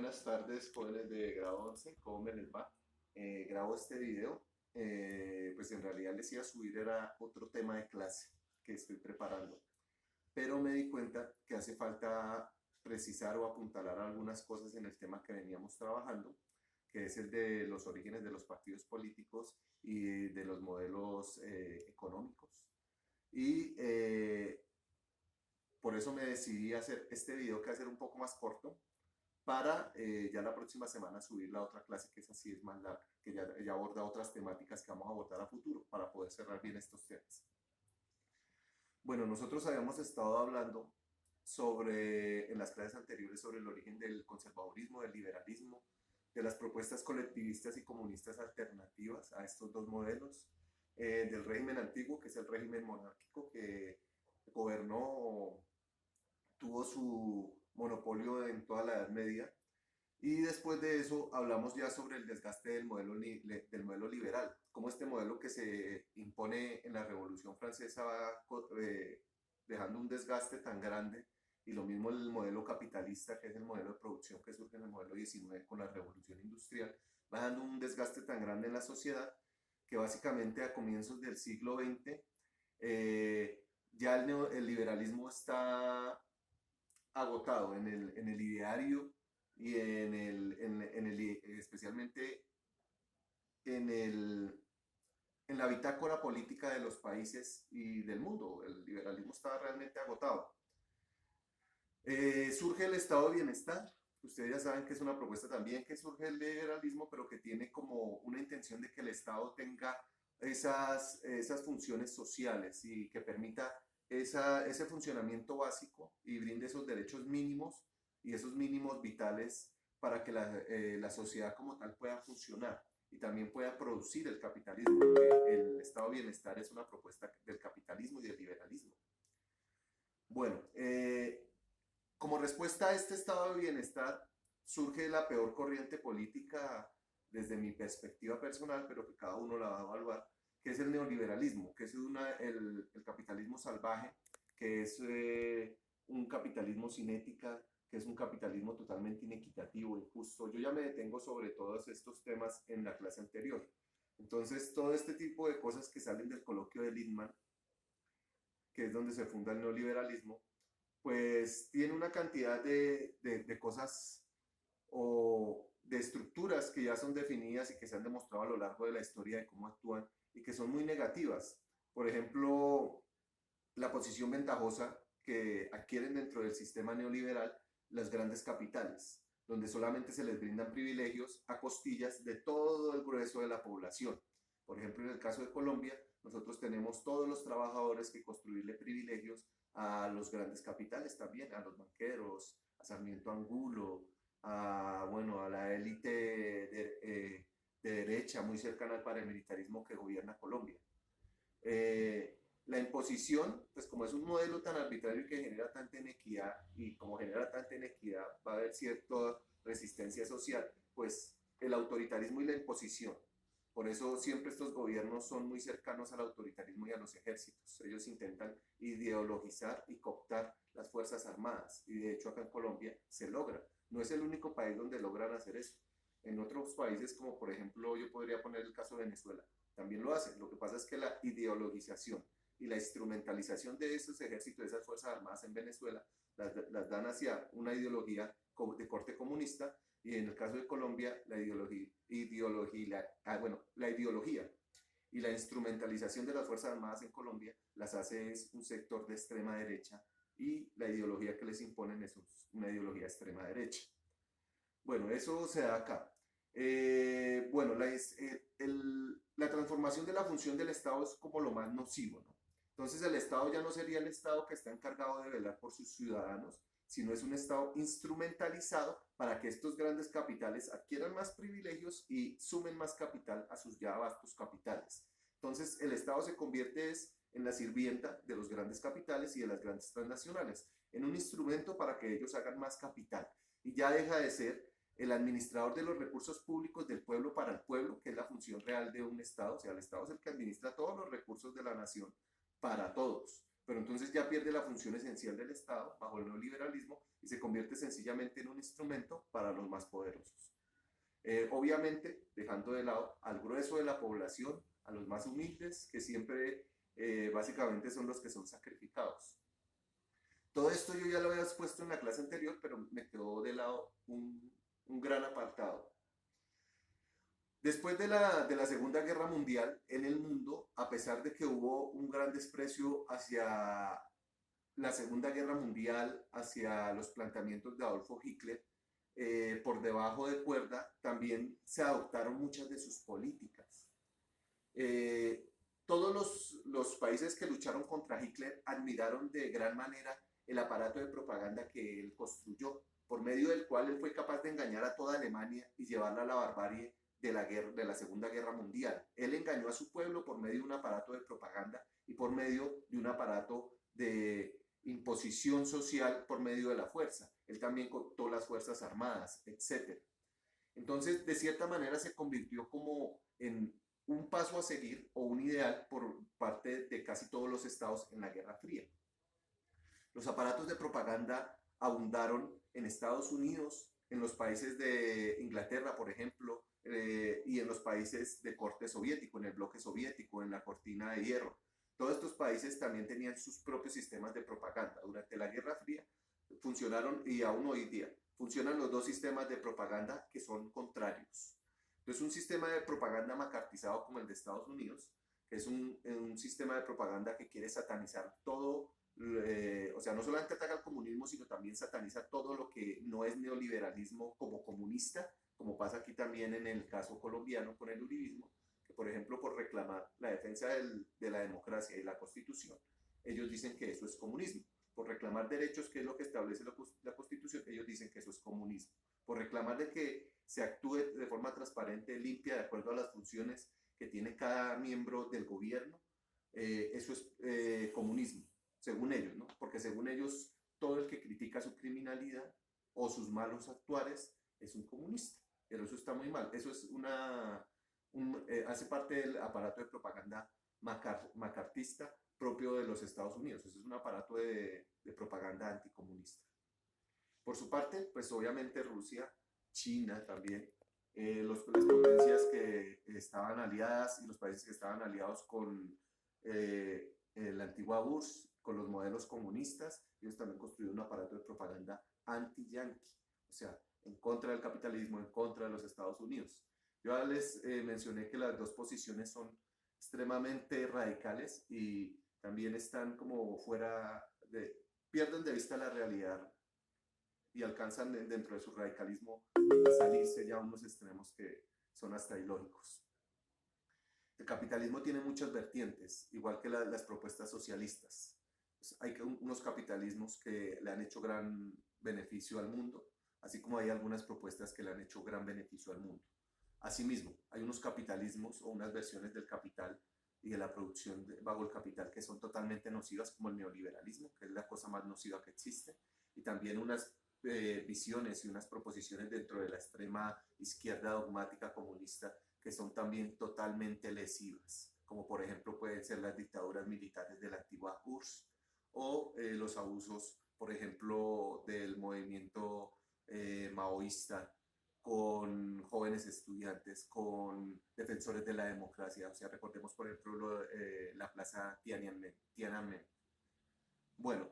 Buenas tardes, jóvenes de grado 11, ¿cómo me les va? Grabo este video, pues en realidad les iba a subir era otro tema de clase que estoy preparando, pero me di cuenta que hace falta precisar o apuntalar algunas cosas en el tema que veníamos trabajando, que es el de los orígenes de los partidos políticos y de los modelos económicos. Y por eso me decidí a hacer este video que va a ser un poco más corto, para ya la próxima semana subir la otra clase que es así, es más larga, que ya aborda otras temáticas que vamos a abordar a futuro para poder cerrar bien estos temas. Bueno, nosotros habíamos estado hablando sobre, en las clases anteriores, sobre el origen del conservadurismo, del liberalismo, de las propuestas colectivistas y comunistas alternativas a estos dos modelos, del régimen antiguo, que es el régimen monárquico que gobernó, tuvo su monopolio en toda la Edad Media. Y después de eso hablamos ya sobre el desgaste del modelo liberal, cómo este modelo que se impone en la Revolución Francesa va dejando un desgaste tan grande, y lo mismo el modelo capitalista, que es el modelo de producción que surge en el modelo 19 con la Revolución Industrial, va dando un desgaste tan grande en la sociedad que básicamente a comienzos del siglo XX ya el liberalismo está agotado en el ideario y especialmente en, en la bitácora política de los países y del mundo. El liberalismo está realmente agotado. Surge el estado de bienestar. Ustedes ya saben que es una propuesta también que surge el liberalismo, pero que tiene como una intención de que el Estado tenga esas funciones sociales y que permita ese funcionamiento básico y brinde esos derechos mínimos y esos mínimos vitales para que la sociedad como tal pueda funcionar y también pueda producir el capitalismo, porque el estado de bienestar es una propuesta del capitalismo y del liberalismo. Bueno, como respuesta a este estado de bienestar surge la peor corriente política desde mi perspectiva personal, pero que cada uno la va a evaluar, que es el neoliberalismo, que es el capitalismo salvaje, que es un capitalismo sin ética, que es un capitalismo totalmente inequitativo, injusto. Yo ya me detengo sobre todos estos temas en la clase anterior. Entonces, todo este tipo de cosas que salen del coloquio de Littman, que es donde se funda el neoliberalismo, pues tiene una cantidad de cosas o de estructuras que ya son definidas y que se han demostrado a lo largo de la historia de cómo actúan y que son muy negativas. Por ejemplo, la posición ventajosa que adquieren dentro del sistema neoliberal las grandes capitales, donde solamente se les brindan privilegios a costillas de todo el grueso de la población. Por ejemplo, en el caso de Colombia, nosotros tenemos todos los trabajadores que construirle privilegios a los grandes capitales también, a los banqueros, a Sarmiento Angulo, bueno, a la élite de derecha muy cercana al paramilitarismo que gobierna Colombia. La imposición, pues como es un modelo tan arbitrario que genera tanta inequidad, y como genera tanta inequidad va a haber cierta resistencia social, pues el autoritarismo y la imposición. Por eso siempre estos gobiernos son muy cercanos al autoritarismo y a los ejércitos. Ellos intentan ideologizar y cooptar las Fuerzas Armadas, y de hecho acá en Colombia se logra. No es el único país donde logran hacer eso. En otros países, como por ejemplo yo podría poner el caso de Venezuela, también lo hacen. Lo que pasa es que la ideologización y la instrumentalización de esos ejércitos, de esas Fuerzas Armadas en Venezuela, las dan hacia una ideología de corte comunista, y en el caso de Colombia, la ideología y la instrumentalización de las Fuerzas Armadas en Colombia las hace es un sector de extrema derecha, y la ideología que les imponen es una ideología extrema derecha. Bueno, eso se da acá. Bueno, la transformación de la función del Estado es como lo más nocivo, ¿no? Entonces el Estado ya no sería el Estado que está encargado de velar por sus ciudadanos, sino es un Estado instrumentalizado para que estos grandes capitales adquieran más privilegios y sumen más capital a sus ya vastos capitales. Entonces el Estado se convierte en la sirvienta de los grandes capitales y de las grandes transnacionales, en un instrumento para que ellos hagan más capital, y ya deja de ser el administrador de los recursos públicos del pueblo para el pueblo, que es la función real de un Estado. O sea, el Estado es el que administra todos los recursos de la nación para todos, pero entonces ya pierde la función esencial del Estado bajo el neoliberalismo y se convierte sencillamente en un instrumento para los más poderosos. Obviamente, dejando de lado al grueso de la población, a los más humildes, que siempre básicamente son los que son sacrificados. Todo esto yo ya lo había expuesto en la clase anterior, pero me quedó de lado un gran apartado. Después de la Segunda Guerra Mundial, en el mundo, a pesar de que hubo un gran desprecio hacia la Segunda Guerra Mundial, hacia los planteamientos de Adolfo Hitler, por debajo de cuerda, también se adoptaron muchas de sus políticas. Todos los países que lucharon contra Hitler admiraron de gran manera el aparato de propaganda que él construyó, por medio del cual él fue capaz de engañar a toda Alemania y llevarla a la barbarie de la Segunda Guerra Mundial. Él engañó a su pueblo por medio de un aparato de propaganda y por medio de un aparato de imposición social por medio de la fuerza. Él también cooptó las fuerzas armadas, etc. Entonces, de cierta manera, se convirtió como en un paso a seguir o un ideal por parte de casi todos los estados en la Guerra Fría. Los aparatos de propaganda abundaron en Estados Unidos, en los países de Inglaterra, por ejemplo, y en los países de corte soviético, en el bloque soviético, en la cortina de hierro. Todos estos países también tenían sus propios sistemas de propaganda. Durante la Guerra Fría funcionaron, y aún hoy día, funcionan los dos sistemas de propaganda que son contrarios. Entonces, un sistema de propaganda macartizado como el de Estados Unidos, que es un sistema de propaganda que quiere satanizar todo, o sea, no solamente ataca al comunismo, sino también sataniza todo lo que no es neoliberalismo como comunista, como pasa aquí también en el caso colombiano con el uribismo, que por ejemplo por reclamar la defensa de la democracia y la constitución, ellos dicen que eso es comunismo. Por reclamar derechos, que es lo que establece la constitución, ellos dicen que eso es comunismo. Por reclamar de que se actúe de forma transparente, limpia, de acuerdo a las funciones que tiene cada miembro del gobierno, eso es comunismo, según ellos, ¿no? Porque según ellos, todo el que critica su criminalidad o sus malos actuares es un comunista. Pero eso está muy mal. Eso es hace parte del aparato de propaganda macartista propio de los Estados Unidos. Eso es un aparato de propaganda anticomunista. Por su parte, pues obviamente Rusia, China también, las potencias que estaban aliadas y los países que estaban aliados con la antigua URSS, con los modelos comunistas, ellos también construyeron un aparato de propaganda anti-yanqui, o sea, en contra del capitalismo, en contra de los Estados Unidos. Yo ya les mencioné que las dos posiciones son extremadamente radicales y también están como pierden de vista la realidad y alcanzan dentro de su radicalismo a salirse ya a unos extremos que son hasta ilógicos. El capitalismo tiene muchas vertientes, igual que las propuestas socialistas. Pues hay unos capitalismos que le han hecho gran beneficio al mundo, así como hay algunas propuestas que le han hecho gran beneficio al mundo. Asimismo, hay unos capitalismos o unas versiones del capital y de la producción bajo el capital que son totalmente nocivas, como el neoliberalismo, que es la cosa más nociva que existe, y también unas visiones y unas proposiciones dentro de la extrema izquierda dogmática comunista que son también totalmente lesivas, como por ejemplo pueden ser las dictaduras militares de la antigua URSS o los abusos, por ejemplo, del movimiento maoísta con jóvenes estudiantes, con defensores de la democracia. O sea, recordemos por ejemplo la plaza Tiananmen. Bueno,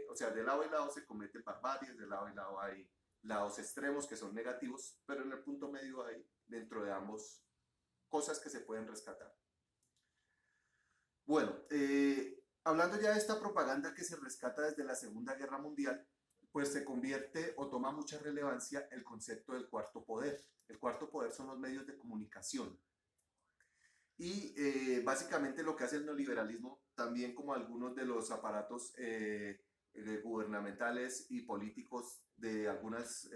o sea, de lado y lado se cometen barbaries, de lado y lado hay lados extremos que son negativos, pero en el punto medio hay, dentro de ambos, cosas que se pueden rescatar. Bueno, hablando ya de esta propaganda que se rescata desde la Segunda Guerra Mundial, pues se convierte o toma mucha relevancia el concepto del cuarto poder. El cuarto poder son los medios de comunicación. Y básicamente lo que hace el neoliberalismo, también como algunos de los aparatos gubernamentales y políticos de algunos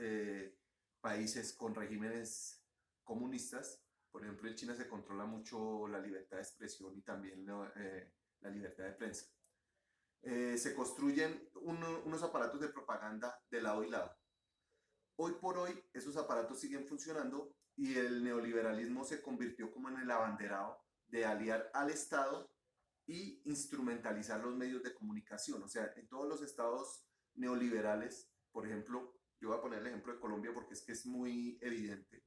países con regímenes comunistas, por ejemplo en China se controla mucho la libertad de expresión y también la libertad de prensa. Se construyen unos aparatos de propaganda de lado y lado. Hoy por hoy esos aparatos siguen funcionando y el neoliberalismo se convirtió como en el abanderado de aliar al Estado y instrumentalizar los medios de comunicación. O sea, en todos los estados neoliberales, por ejemplo, yo voy a poner el ejemplo de Colombia porque es que es muy evidente.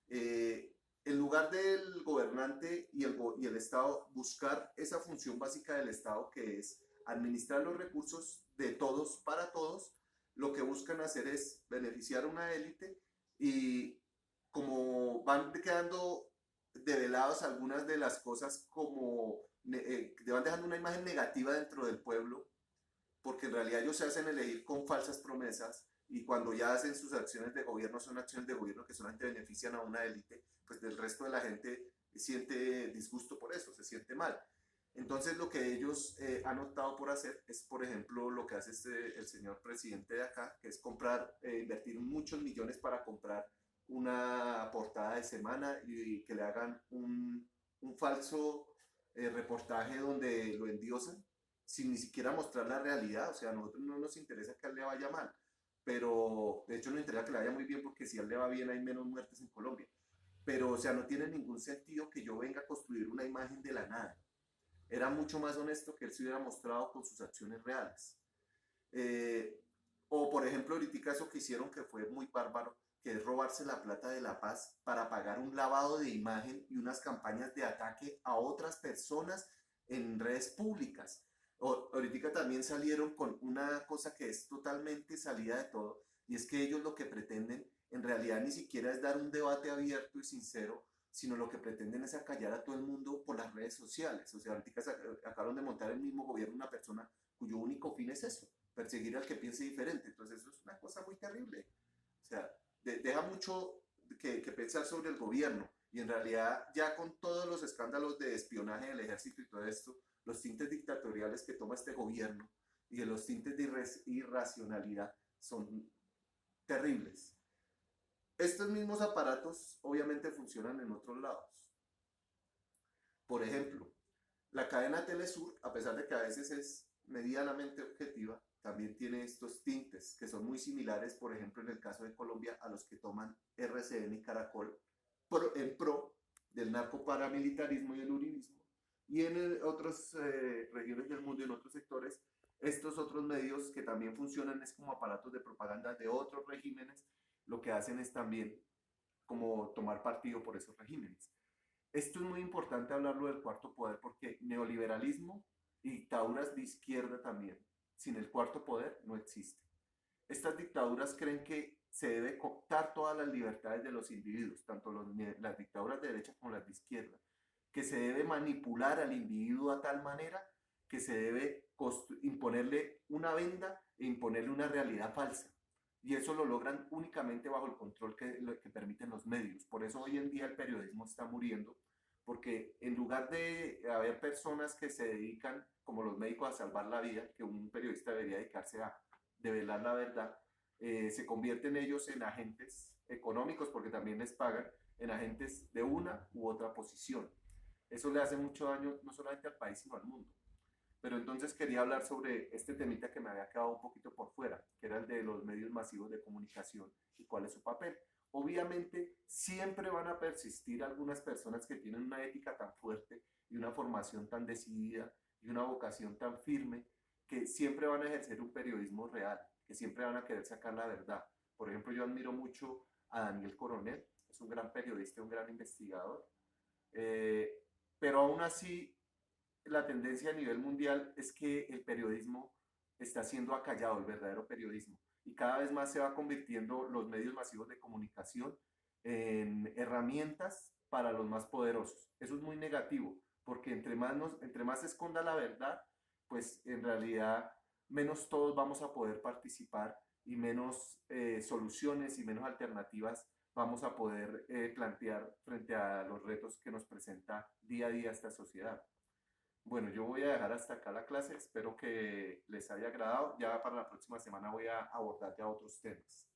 En lugar del gobernante y el Estado buscar esa función básica del Estado que es administrar los recursos de todos para todos, lo que buscan hacer es beneficiar a una élite y como van quedando develadas algunas de las cosas como van dejando una imagen negativa dentro del pueblo, porque en realidad ellos se hacen elegir con falsas promesas y cuando ya hacen sus acciones de gobierno son acciones de gobierno que solamente benefician a una élite, pues del resto de la gente siente disgusto por eso, se siente mal. Entonces lo que ellos han optado por hacer es, por ejemplo, lo que hace el señor presidente de acá, que es comprar, invertir muchos millones para comprar una portada de semana y que le hagan un falso reportaje donde lo endiosan sin ni siquiera mostrar la realidad. O sea, a nosotros no nos interesa que a él le vaya mal, pero de hecho nos interesa que le vaya muy bien porque si a él le va bien hay menos muertes en Colombia. Pero, o sea, no tiene ningún sentido que yo venga a construir una imagen de la nada. Era mucho más honesto que él se hubiera mostrado con sus acciones reales. Eh, o, por ejemplo, ahorita eso que hicieron que fue muy bárbaro, que es robarse la plata de la paz para pagar un lavado de imagen y unas campañas de ataque a otras personas en redes públicas. Ahorita también salieron con una cosa que es totalmente salida de todo, y es que ellos lo que pretenden en realidad ni siquiera es dar un debate abierto y sincero, sino lo que pretenden es acallar a todo el mundo por las redes sociales. O sea, ahorita acabaron de montar el mismo gobierno una persona cuyo único fin es eso, perseguir al que piense diferente. Entonces eso es una cosa muy terrible. O sea, deja mucho que pensar sobre el gobierno y en realidad ya con todos los escándalos de espionaje del ejército y todo esto, los tintes dictatoriales que toma este gobierno y de los tintes de irracionalidad son terribles. Estos mismos aparatos obviamente funcionan en otros lados. Por ejemplo, la cadena Telesur, a pesar de que a veces es medianamente objetiva, también tiene estos tintes que son muy similares, por ejemplo, en el caso de Colombia, a los que toman RCN y Caracol en pro del narcoparamilitarismo y el uribismo. Y en otras regiones del mundo y en otros sectores, estos otros medios que también funcionan es como aparatos de propaganda de otros regímenes, lo que hacen es también como tomar partido por esos regímenes. Esto es muy importante hablarlo del cuarto poder porque neoliberalismo y dictaduras de izquierda también, sin el cuarto poder no existe. Estas dictaduras creen que se debe cooptar todas las libertades de los individuos, tanto las dictaduras de derecha como las de izquierda, que se debe manipular al individuo a tal manera que se debe imponerle una venda e imponerle una realidad falsa. Y eso lo logran únicamente bajo el control que permiten los medios. Por eso hoy en día el periodismo está muriendo, porque en lugar de haber personas que se dedican, como los médicos, a salvar la vida, que un periodista debería dedicarse a develar la verdad, se convierten ellos en agentes económicos, porque también les pagan, en agentes de una u otra posición. Eso le hace mucho daño no solamente al país, sino al mundo. Pero entonces quería hablar sobre este temita que me había quedado un poquito por fuera, que era el de los medios masivos de comunicación y cuál es su papel. Obviamente siempre van a persistir algunas personas que tienen una ética tan fuerte y una formación tan decidida y una vocación tan firme que siempre van a ejercer un periodismo real, que siempre van a querer sacar la verdad. Por ejemplo, yo admiro mucho a Daniel Coronel, es un gran periodista, un gran investigador, eh, pero aún así la tendencia a nivel mundial es que el periodismo está siendo acallado, el verdadero periodismo, y cada vez más se va convirtiendo los medios masivos de comunicación en herramientas para los más poderosos. Eso es muy negativo, porque entre más se esconda la verdad, pues en realidad menos todos vamos a poder participar y menos soluciones y menos alternativas vamos a poder plantear frente a los retos que nos presenta día a día esta sociedad. Bueno, yo voy a dejar hasta acá la clase, espero que les haya agradado. Ya para la próxima semana voy a abordar ya otros temas.